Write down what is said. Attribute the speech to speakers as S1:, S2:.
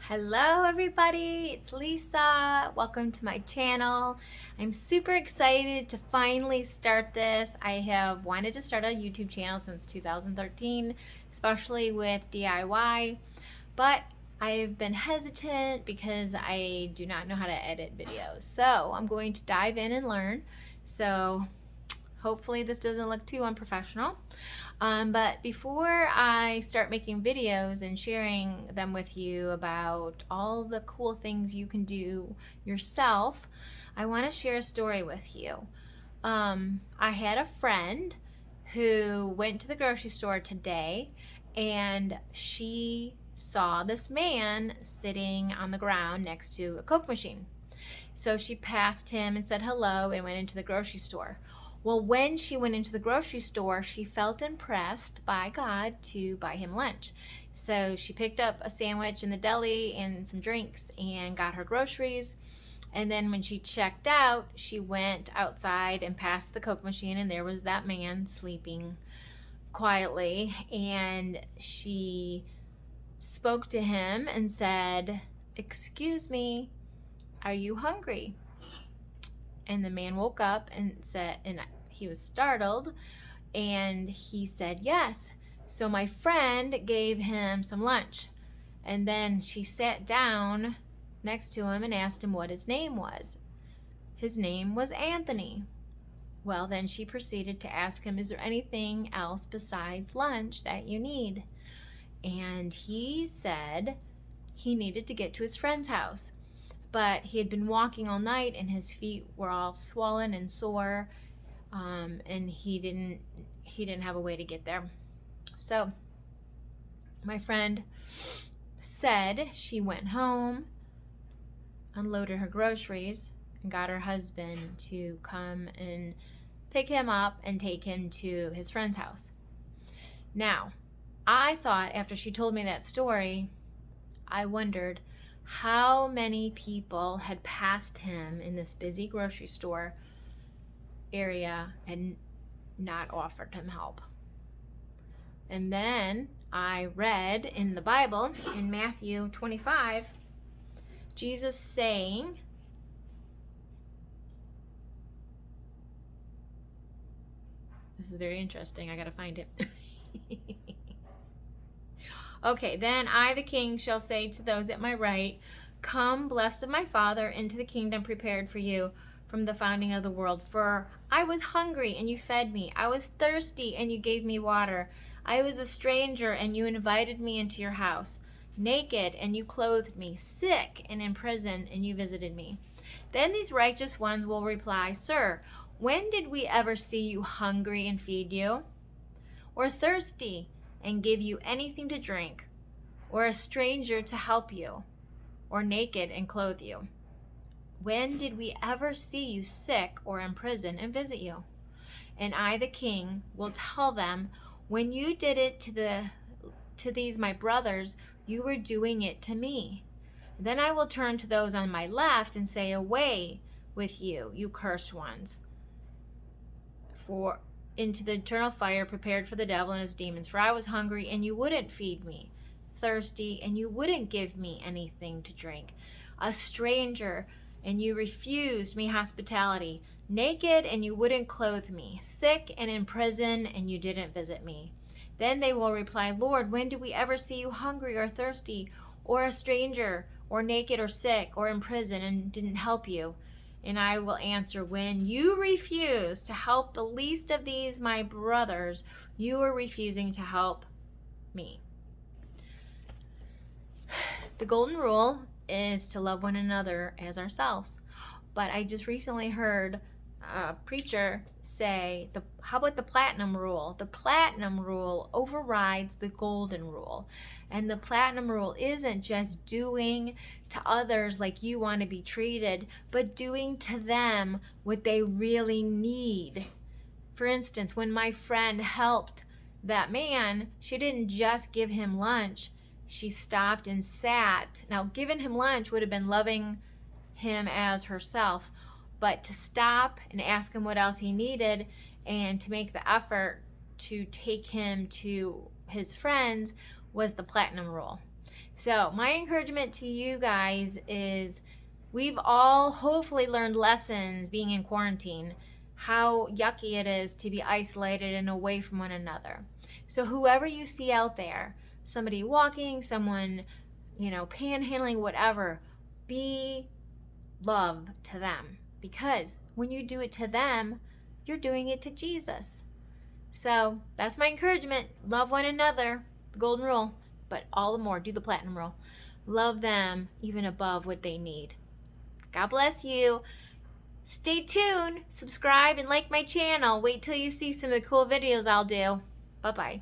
S1: Hello everybody, it's Lisa. Welcome to my channel. I'm super excited to finally start this. I have wanted to start a YouTube channel since 2013, especially with DIY, but I've been hesitant because I do not know how to edit videos. So I'm going to dive in and learn. So hopefully this doesn't look too unprofessional. But before I start making videos and sharing them with you about all the cool things you can do yourself, I want to share a story with you. I had a friend who went to the grocery store today, and she saw this man sitting on the ground next to a Coke machine. So she passed him and said hello and went into the grocery store. Well, when she went into the grocery store, she felt impressed by God to buy him lunch. So she picked up a sandwich in the deli and some drinks and got her groceries. And then when she checked out, she went outside and past the Coke machine, and there was that man sleeping quietly. And she spoke to him and said, "Excuse me, are you hungry?" And the man woke up and said, and he was startled, and he said yes. So my friend gave him some lunch, and then she sat down next to him and asked him what his name was. His name was Anthony. Well, then she proceeded to ask him, "Is there anything else besides lunch that you need?" And he said he needed to get to his friend's house, but he had been walking all night and his feet were all swollen and sore, and he didn't have a way to get there. So my friend said she went home, unloaded her groceries, and got her husband to come and pick him up and take him to his friend's house. Now, I thought after she told me that story, I wondered how many people had passed him in this busy grocery store area and not offered him help. And then I read in the Bible, in Matthew 25, Jesus saying, this is very interesting, I gotta find it. Okay, then I, the King, shall say to those at my right, "Come, blessed of my Father, into the kingdom prepared for you from the founding of the world. For I was hungry, and you fed me. I was thirsty, and you gave me water. I was a stranger, and you invited me into your house. Naked, and you clothed me. Sick, and in prison, and you visited me." Then these righteous ones will reply, "Sir, when did we ever see you hungry and feed you? Or thirsty and give you anything to drink? Or a stranger to help you? Or naked and clothe you? When did we ever see you sick or in prison and visit you?" And I, the King, will tell them, "When you did it to these my brothers, you were doing it to me." Then I will turn to those on my left and say, "Away with you, you cursed ones, for into the eternal fire prepared for the devil and his demons. For I was hungry, and you wouldn't feed me, thirsty, and you wouldn't give me anything to drink, a stranger, and you refused me hospitality, naked, and you wouldn't clothe me, sick and in prison, and you didn't visit me." Then they will reply, "Lord, when did we ever see you hungry or thirsty, or a stranger, or naked, or sick, or in prison, and didn't help you?" And I will answer, "When you refuse to help the least of these my brothers, you are refusing to help me." The golden rule is to love one another as ourselves. But I just recently heard a preacher say, how about the platinum rule? The platinum rule overrides the golden rule. And the platinum rule isn't just doing to others like you want to be treated, but doing to them what they really need. For instance, when my friend helped that man, she didn't just give him lunch. She stopped and sat. Now, giving him lunch would have been loving him as herself, but to stop and ask him what else he needed and to make the effort to take him to his friends was the platinum rule. So my encouragement to you guys is we've all hopefully learned lessons being in quarantine, how yucky it is to be isolated and away from one another. So whoever you see out there, somebody walking, someone, panhandling, whatever, be love to them. Because when you do it to them, you're doing it to Jesus. So that's my encouragement. Love one another, the golden rule, but all the more, do the platinum rule. Love them even above what they need. God bless you. Stay tuned, subscribe, and like my channel. Wait till you see some of the cool videos I'll do. Bye-bye.